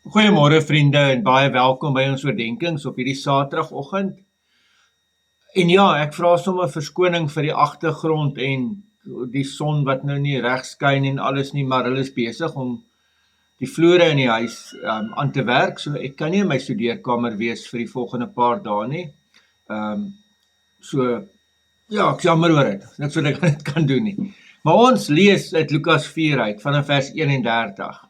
Goeiemôre vriende en baie welkom by ons oordeenkings op hierdie Saterdagoggend. En ja, ek vra sommer verskoning vir die agtergrond en die son wat nou nie reg skyn en alles nie, maar hulle is besig om die vloere in die huis aan te werk, so ek kan nie in my studeerkamer wees vir die volgende paar dae nie. So ja, ek jammer oor dit. Niks wat ek kan doen nie. Maar ons lees uit Lukas 4 uit vanaf vers 31.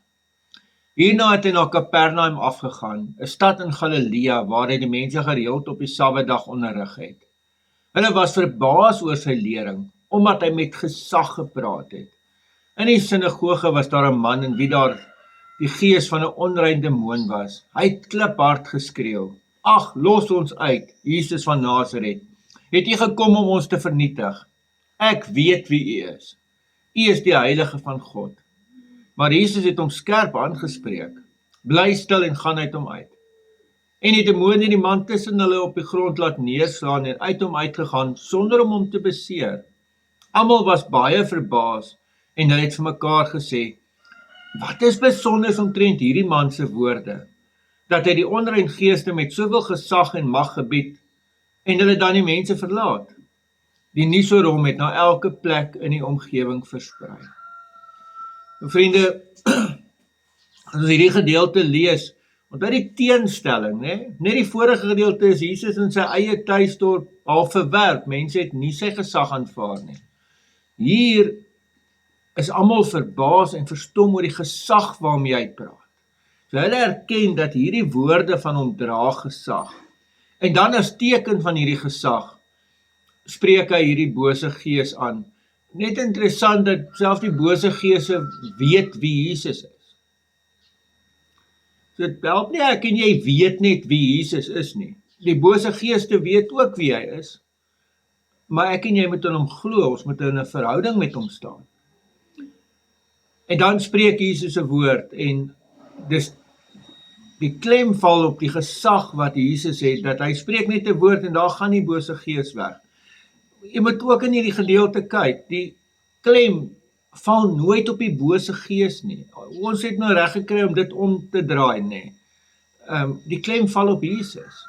Hierna het hy na Kapernaum afgegaan, 'n stad in Galilea waar hy die mense gereeld op die Sabbatdag onderrig het. Hulle was verbaas oor sy lering, omdat hy met gesag gepraat het. In die sinagoge was daar 'n man in wie daar die gees van 'n onrein demoon was. Hy het kliphard geskreeu: "Ag, los ons uit, Jesus van Nasaret. Het u gekom om ons te vernietig? Ek weet wie u is. U is die Heilige van God." Maar Jesus het hom skerp aangespreek: "Bly stil en gaan uit hom uit." En die demoon het die man tussen hulle op die grond laat neerslaan en uit hom uitgegaan, sonder om hom te beseer. Almal was baie verbaas en hulle het vir mekaar gesê: "Wat is besonder omtrent hierdie man se woorde, dat hy die onrein geeste met soveel gesag en mag gebied, en hulle dan die mense verlaat?" Die nuus oor hom het na elke plek in die omgewing versprei. Vriende, as ons hierdie gedeelte lees, onthou die teenstelling, net die vorige gedeelte is Jesus in sy eie tuisdorp al verwerp, mense het nie sy gesag aanvaar nie. Hier is almal verbaas en verstom oor die gesag waarmee hy praat. So hulle erken dat hierdie woorde van hom dra gesag. En dan as teken van hierdie gesag, spreek hy hierdie bose gees aan. Net interessant dat selfs die bose geese weet wie Jesus is. So dit help nie ek en jy weet net wie Jesus is nie. Die bose geeste weet ook wie hy is. Maar ek en jy moet in hom glo, ons moet in 'n verhouding met hom staan. En dan spreek Jesus 'n woord en dis die klem val op die gesag wat Jesus het, dat hy spreek net 'n woord en daar gaan die bose gees weg. Jy moet ook in hierdie gedeelte kyk, die klem val nooit op die bose gees nie. Ons het nou reg gekry om dit om te draai, nee. Die klem val op Jesus.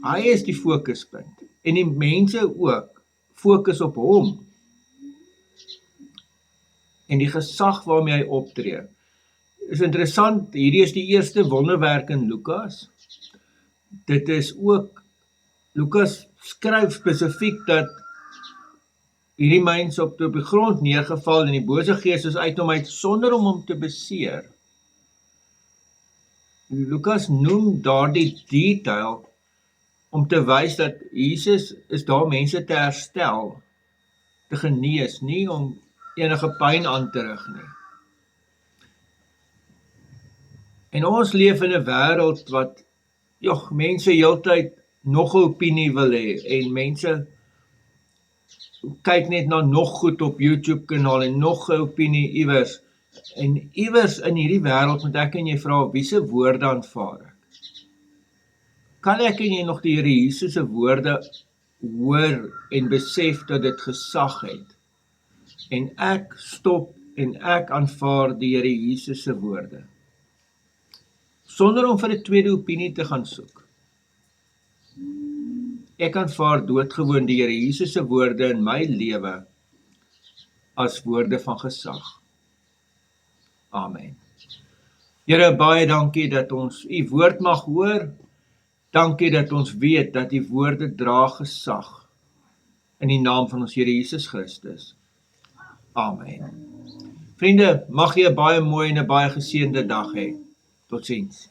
Hy is die fokuspunt en die mense ook fokus op hom. En die gesag waarmee hy optree. Is interessant, hierdie is die eerste wonderwerk in Lukas. Dit is ook, Lukas skryf spesifiek dat hierdie mens op die grond neergeval en die bose gees is uit hom uit sonder om hom te beseer. Lukas noem daardie detail om te wys dat Jesus is daar mense te herstel, te genees, nie om enige pyn aan te rig nie. En ons leef in 'n wêreld wat mense heeltyd nog 'n opinie wil hê en mense kyk net na nog goed op YouTube kanaal en nog 'n opinie iewers. En iewers in hierdie wêreld moet ek en jy vra, wie se woorde aanvaar ek? Kan ek en jy nog die Here Jesus se woorde hoor en besef dat dit gesag het? En ek stop en ek aanvaar die Here Jesus se woorde, sonder om vir 'n tweede opinie te gaan soek. Ek aanvaar doodgewoon die Here Jesus se woorde in my lewe as woorde van gesag. Amen. Here, baie dankie dat ons u woord mag hoor. Dankie dat ons weet dat die woorde dra gesag. In die naam van ons Here Jesus Christus. Amen. Vriende, mag jy 'n baie mooi en 'n baie geseënde dag hê. Totsiens.